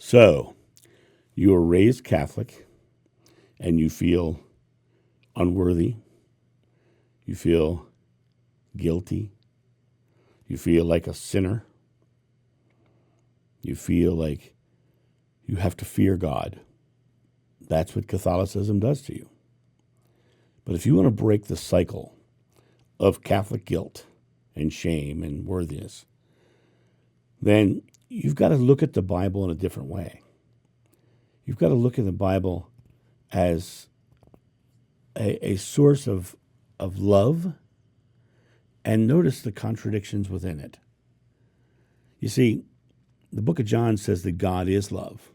So, you were raised Catholic and you feel unworthy, you feel guilty, you feel like a sinner, you feel like you have to fear God. That's what Catholicism does to you. But if you want to break the cycle of Catholic guilt and shame and worthiness, then you've got to look at the Bible in a different way. You've got to look at the Bible as a source of love, and notice the contradictions within it. You see, the book of John says that God is love.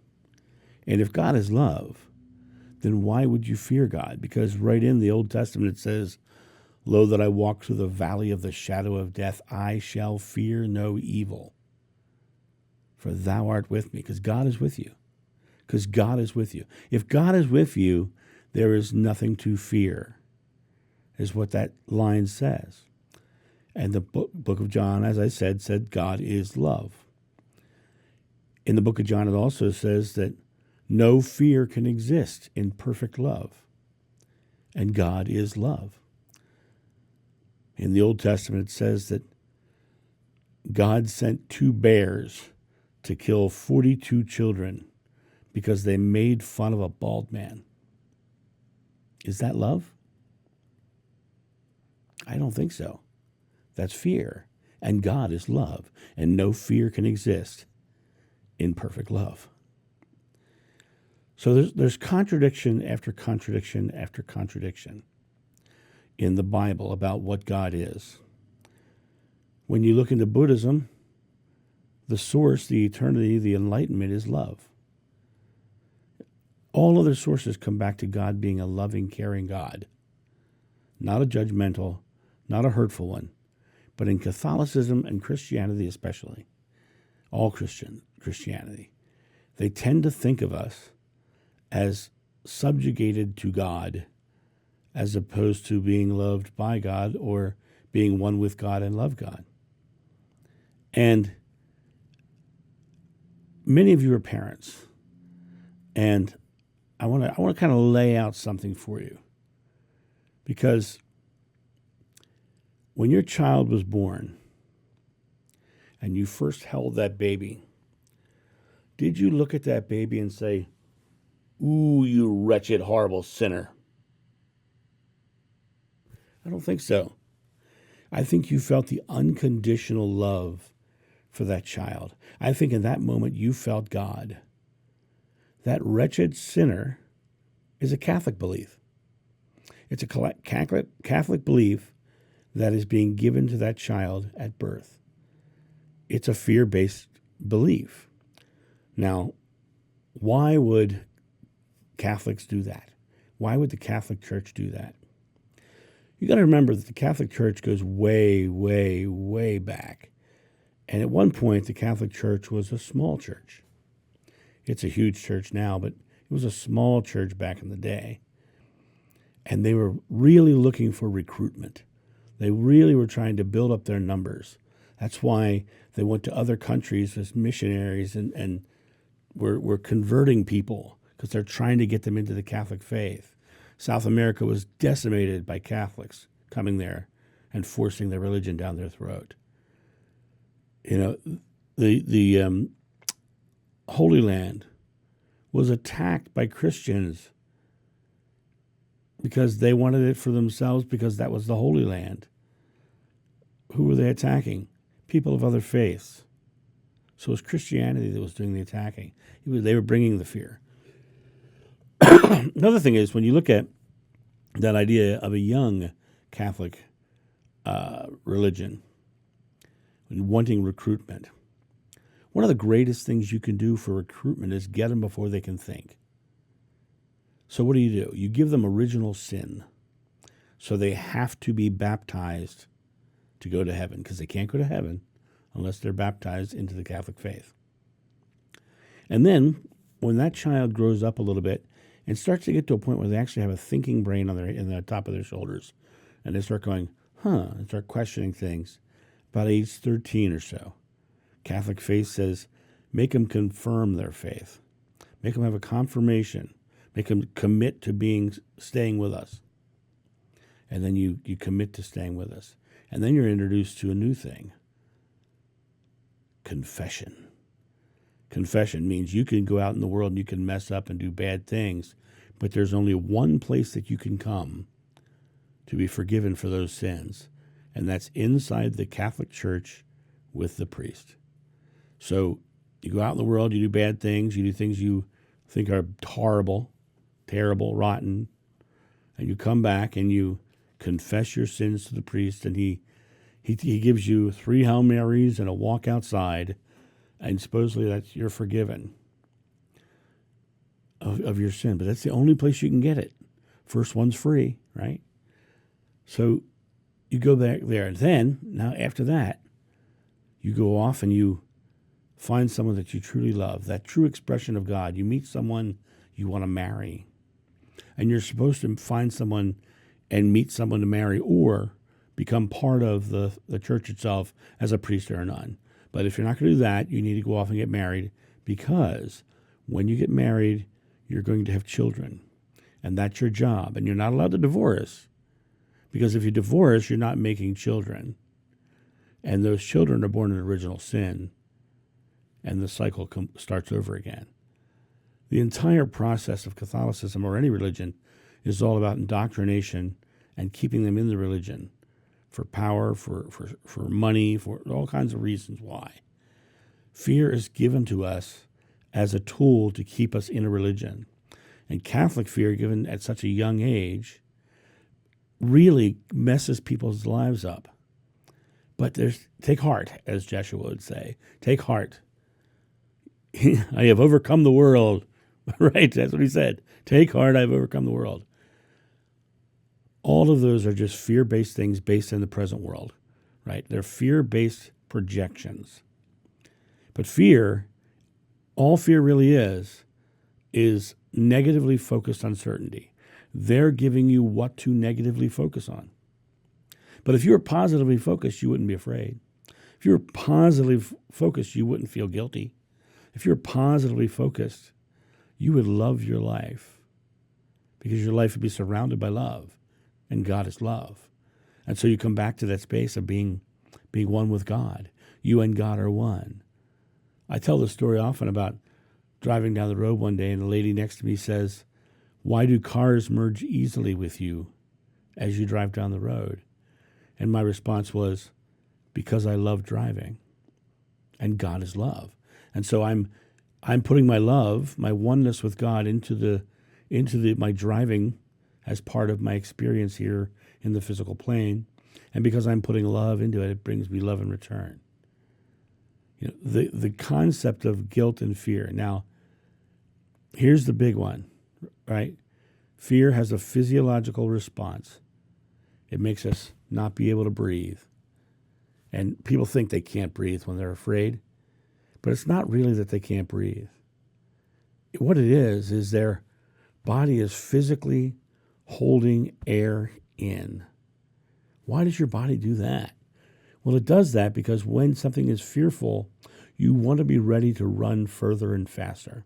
And if God is love, then why would you fear God? Because right in the Old Testament it says, "Lo, that I walk through the valley of the shadow of death, I shall fear no evil. For thou art with me," because God is with you. Because God is with you. If God is with you, there is nothing to fear, is what that line says. And the book of John, as I said God is love. In the book of John, it also says that no fear can exist in perfect love. And God is love. In the Old Testament, it says that God sent 2 bears to kill 42 children because they made fun of a bald man. Is that love? I don't think so. That's fear. And God is love. And no fear can exist in perfect love. So there's contradiction after contradiction after contradiction in the Bible about what God is. When you look into Buddhism, the source, the eternity, the enlightenment is love. All other sources come back to God being a loving, caring God, not a judgmental, not a hurtful one. But in Catholicism and Christianity especially, all Christianity, they tend to think of us as subjugated to God as opposed to being loved by God or being one with God and love God. And many of you are parents, and I want to kind of lay out something for you, because when your child was born and you first held that baby, did you look at that baby and say, "Ooh, you wretched, horrible sinner"? I don't think so. I think you felt the unconditional love for that child. I think in that moment you felt God. That wretched sinner is a Catholic belief. It's a Catholic belief that is being given to that child at birth. It's a fear-based belief. Now, why would Catholics do that? Why would the Catholic Church do that? You got to remember that the Catholic Church goes way, way, way back. And at one point, the Catholic Church was a small church. It's a huge church now, but it was a small church back in the day. And they were really looking for recruitment. They really were trying to build up their numbers. That's why they went to other countries as missionaries and were converting people, because they're trying to get them into the Catholic faith. South America was decimated by Catholics coming there and forcing their religion down their throat. You know, the Holy Land was attacked by Christians because they wanted it for themselves, because that was the Holy Land. Who were they attacking? People of other faiths. So it was Christianity that was doing the attacking. They were bringing the fear. Another thing is, when you look at that idea of a young Catholic religion and wanting recruitment, one of the greatest things you can do for recruitment is get them before they can think. So what do? You give them original sin. So they have to be baptized to go to heaven, because they can't go to heaven unless they're baptized into the Catholic faith. And then when that child grows up a little bit and starts to get to a point where they actually have a thinking brain in the top of their shoulders, and they start going, and start questioning things, about age 13 or so. Catholic faith says Make them confirm their faith. Make them have a confirmation. Make them commit to staying with us. And then you commit to staying with us. And then you're introduced to a new thing. Confession. Confession means you can go out in the world and you can mess up and do bad things, but there's only one place that you can come to be forgiven for those sins, and that's inside the Catholic Church with the priest. So you go out in the world, you do bad things, you do things you think are horrible, terrible, rotten, and you come back and you confess your sins to the priest, and he gives you 3 Hail Marys and a walk outside, and supposedly that's you're forgiven of your sin. But that's the only place you can get it. First one's free, right? So you go back there, and then, now after that, you go off and you find someone that you truly love, that true expression of God. You meet someone you want to marry. And you're supposed to find someone and meet someone to marry, or become part of the church itself as a priest or a nun. But if you're not going to do that, you need to go off and get married, because when you get married, you're going to have children. And that's your job. And you're not allowed to divorce, because if you divorce, you're not making children. And those children are born in original sin, and the cycle starts over again. The entire process of Catholicism, or any religion, is all about indoctrination and keeping them in the religion for power, for money, for all kinds of reasons why. Fear is given to us as a tool to keep us in a religion. And Catholic fear, given at such a young age, really messes people's lives up. But take heart, as Joshua would say. Take heart. I have overcome the world. Right? That's what he said. Take heart, I have overcome the world. All of those are just fear-based things based in the present world, right? They're fear-based projections. But fear, all fear really is negatively focused uncertainty. They're giving you what to negatively focus on. But if you were positively focused, you wouldn't be afraid. If you were positively focused, you wouldn't feel guilty. If you're positively focused, you would love your life, because your life would be surrounded by love, and God is love. And so you come back to that space of being one with God. You and God are one. I tell this story often about driving down the road one day, and the lady next to me says, "Why do cars merge easily with you as you drive down the road?" And my response was, "Because I love driving, and God is love." And so I'm putting my love, my oneness with God into my driving as part of my experience here in the physical plane. And because I'm putting love into it, it brings me love in return. You know, the concept of guilt and fear. Now, here's the big one, right? Fear has a physiological response. It makes us not be able to breathe. And people think they can't breathe when they're afraid. But it's not really that they can't breathe. What it is their body is physically holding air in. Why does your body do that? Well, it does that because when something is fearful, you want to be ready to run further and faster.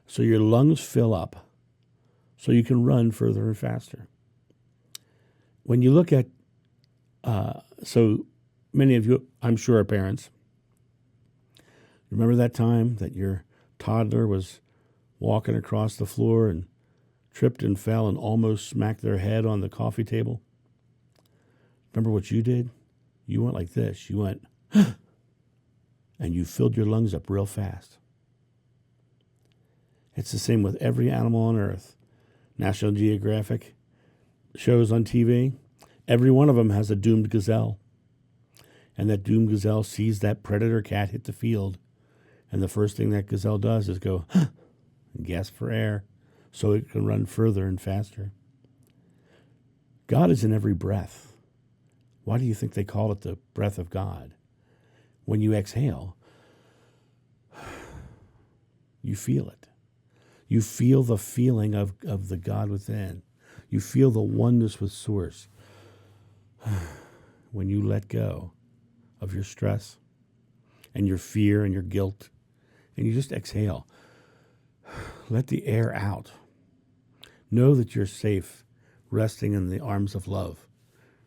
So your lungs fill up so you can run further and faster. When you look at, so many of you, I'm sure, are parents. Remember that time that your toddler was walking across the floor and tripped and fell and almost smacked their head on the coffee table? Remember what you did? You went like this. You went, and you filled your lungs up real fast. It's the same with every animal on Earth. National Geographic shows on TV, every one of them has a doomed gazelle. And that doomed gazelle sees that predator cat hit the field. And the first thing that gazelle does is go, and gasp for air so it can run further and faster. God is in every breath. Why do you think they call it the breath of God? When you exhale, you feel it. You feel the feeling of the God within. You feel the oneness with Source. When you let go of your stress and your fear and your guilt and you just exhale. Let the air out. Know that you're safe, resting in the arms of love,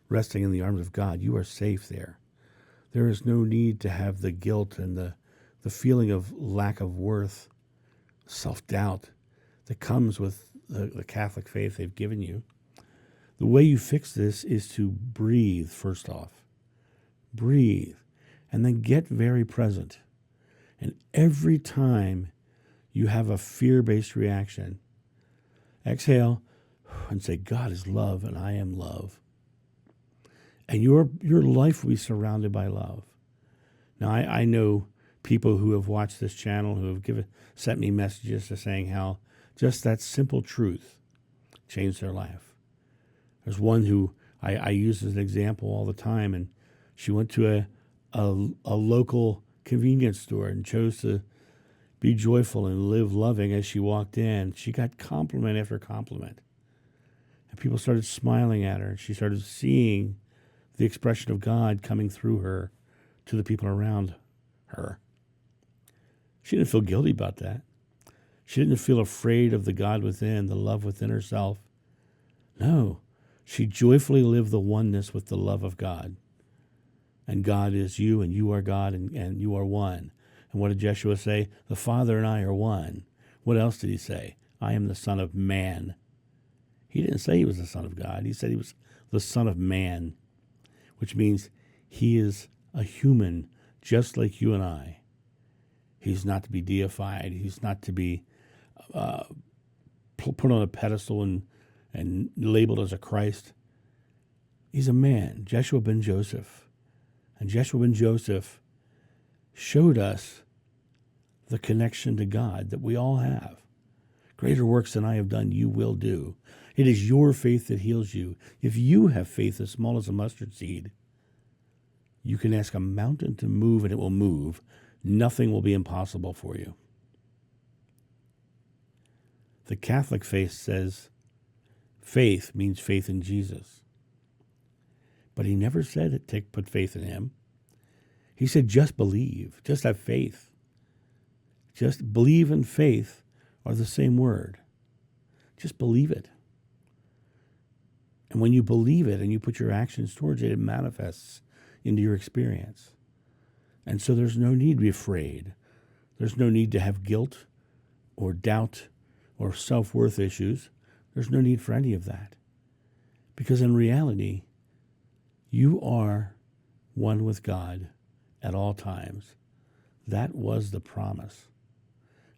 resting in the arms of God. You are safe there. There is no need to have the guilt and the feeling of lack of worth, self-doubt that comes with the Catholic faith they've given you. The way you fix this is to breathe, first off. Breathe. And then get very present. And every time you have a fear-based reaction, exhale and say, God is love and I am love. And your life will be surrounded by love. Now, I know people who have watched this channel who have sent me messages to saying how just that simple truth changed their life. There's one who I use as an example all the time, and she went to a local convenience store and chose to be joyful and live loving as she walked in. She got compliment after compliment. And people started smiling at her, and she started seeing the expression of God coming through her to the people around her. She didn't feel guilty about that. She didn't feel afraid of the God within, the love within herself. No, she joyfully lived the oneness with the love of God. And God is you, and you are God, and you are one. And what did Yeshua say? The Father and I are one. What else did he say? I am the Son of Man. He didn't say he was the Son of God. He said he was the Son of Man, which means he is a human just like you and I. He's not to be deified. He's not to be put on a pedestal and labeled as a Christ. He's a man, Jeshua ben Joseph. And Jeshua ben Joseph showed us the connection to God that we all have. Greater works than I have done, you will do. It is your faith that heals you. If you have faith as small as a mustard seed, you can ask a mountain to move and it will move. Nothing will be impossible for you. The Catholic faith says faith means faith in Jesus. But he never said put faith in him. He said just believe, just have faith. Just believe and faith are the same word. Just believe it. And when you believe it and you put your actions towards it, it manifests into your experience. And so there's no need to be afraid. There's no need to have guilt or doubt or self-worth issues. There's no need for any of that. Because in reality, you are one with God at all times. That was the promise.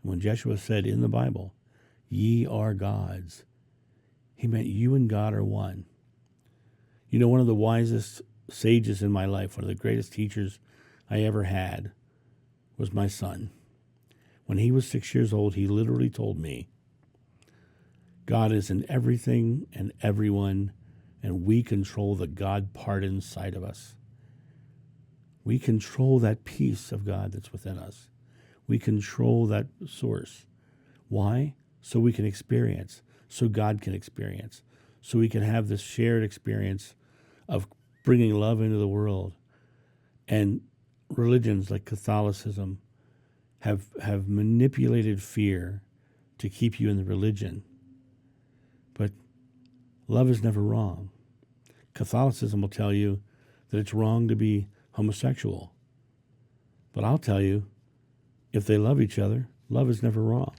And when Jeshua said in the Bible, ye are gods, he meant you and God are one. You know, one of the wisest sages in my life, one of the greatest teachers I ever had, was my son. When he was 6 years old, he literally told me, God is in everything and everyone, and we control the God part inside of us. We control that piece of God that's within us. We control that source. Why? So we can experience, so God can experience, so we can have this shared experience of bringing love into the world. And religions like Catholicism have manipulated fear to keep you in the religion. But love is never wrong. Catholicism will tell you that it's wrong to be homosexual. But I'll tell you, if they love each other, love is never wrong.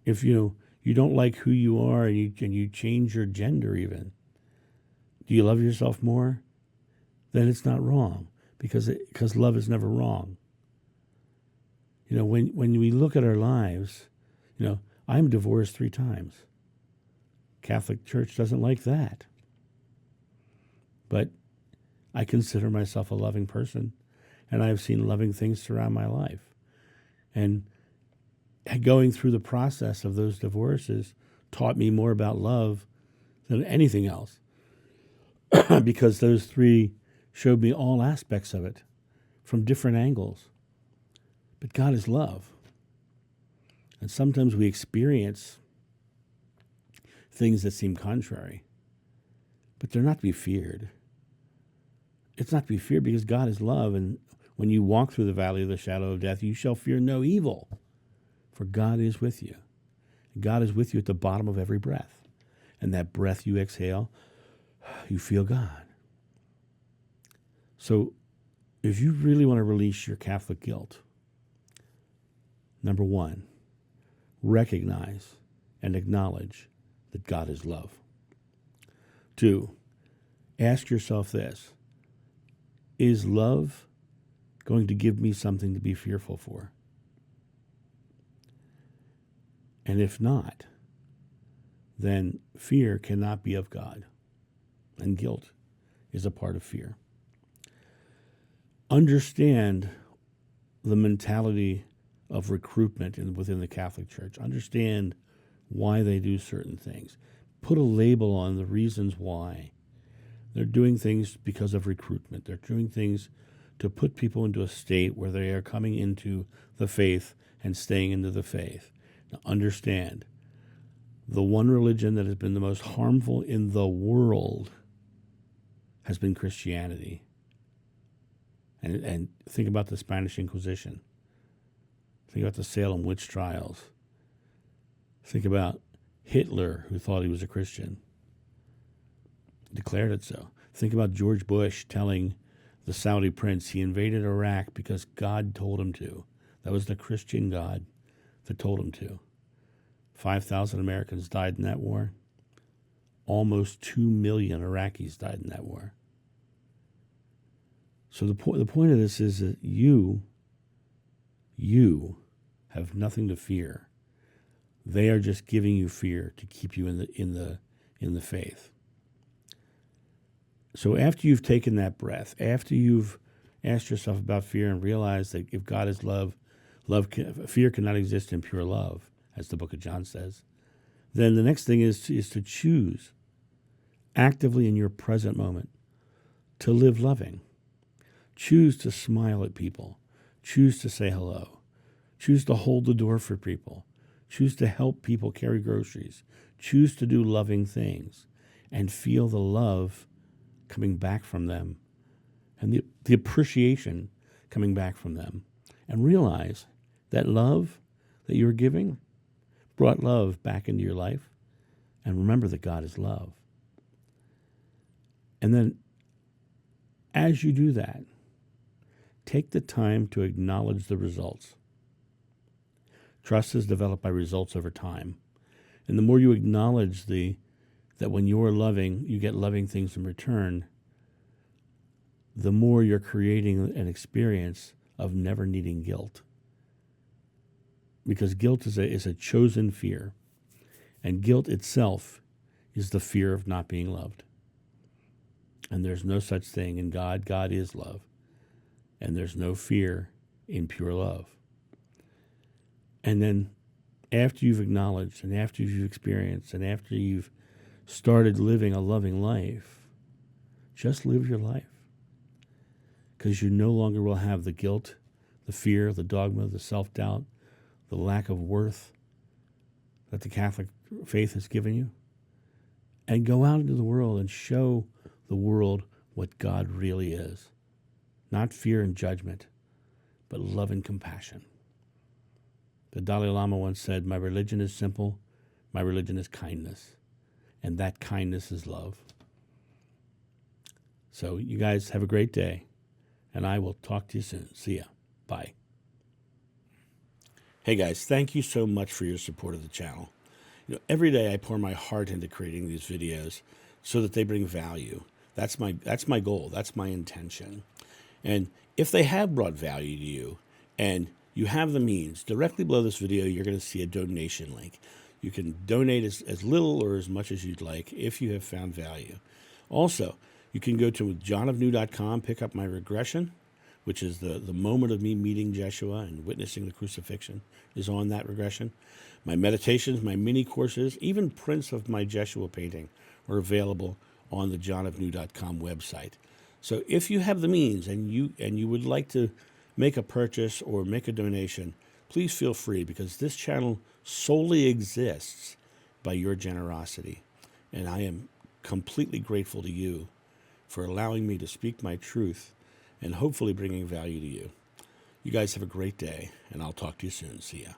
If you don't like who you are and you change your gender even, do you love yourself more? Then it's not wrong because love is never wrong. You know, when we look at our lives, you know, I'm divorced 3 times. Catholic Church doesn't like that. But I consider myself a loving person, and I've seen loving things throughout my life. And going through the process of those divorces taught me more about love than anything else, because those 3 showed me all aspects of it from different angles. But God is love. And sometimes we experience things that seem contrary, but they're not to be feared. It's not to be feared because God is love, and When you walk through the valley of the shadow of death, you shall fear no evil, for God is with you. God is with you at the bottom of every breath. And that breath you exhale, you feel God. So if you really want to release your Catholic guilt, number one, recognize and acknowledge that God is love. Two, ask yourself this: is love going to give me something to be fearful for? And if not, then fear cannot be of God, and guilt is a part of fear. Understand the mentality of recruitment within the Catholic Church. Understand why they do certain things. Put a label on the reasons why. They're doing things because of recruitment. They're doing things to put people into a state where they are coming into the faith and staying into the faith. Now understand, the one religion that has been the most harmful in the world has been Christianity. And think about the Spanish Inquisition. Think about the Salem witch trials. Think about Hitler, who thought he was a Christian, declared it so. Think about George Bush telling the Saudi prince he invaded Iraq because God told him to. That was the Christian God that told him to. 5,000 Americans died in that war. Almost 2 million Iraqis died in that war. So the point of this is that you have nothing to fear. They are just giving you fear to keep you in the faith. So after you've taken that breath, after you've asked yourself about fear and realized that if God is love, fear cannot exist in pure love, as the book of John says, then the next thing is to choose actively in your present moment to live loving. Choose to smile at people. Choose to say hello. Choose to hold the door for people. Choose to help people carry groceries. Choose to do loving things and feel the love coming back from them and the appreciation coming back from them. And realize that love that you're giving brought love back into your life. And remember that God is love. And then as you do that, take the time to acknowledge the results. Trust is developed by results over time. And the more you acknowledge that when you're loving, you get loving things in return, the more you're creating an experience of never needing guilt. Because guilt is a chosen fear. And guilt itself is the fear of not being loved. And there's no such thing in God. God is love. And there's no fear in pure love. And then after you've acknowledged and after you've experienced and after you've started living a loving life, just live your life. Because you no longer will have the guilt, the fear, the dogma, the self-doubt, the lack of worth that the Catholic faith has given you. And go out into the world and show the world what God really is. Not fear and judgment, but love and compassion. The Dalai Lama once said, "My religion is simple, my religion is kindness, and that kindness is love." So you guys have a great day, and I will talk to you soon. See ya. Bye. Hey guys, thank you so much for your support of the channel. Every day I pour my heart into creating these videos so that they bring value. That's my goal. That's my intention. And if they have brought value to you and you have the means, directly below this video, you're going to see a donation link. You can donate as little or as much as you'd like if you have found value. Also, you can go to johnofnew.com, pick up my regression, which is the moment of me meeting Jeshua and witnessing the crucifixion is on that regression. My meditations, my mini courses, even prints of my Jeshua painting are available on the johnofnew.com website. So if you have the means and you would like to make a purchase or make a donation, please feel free, because this channel solely exists by your generosity. And I am completely grateful to you for allowing me to speak my truth and hopefully bringing value to you. You guys have a great day, and I'll talk to you soon. See ya.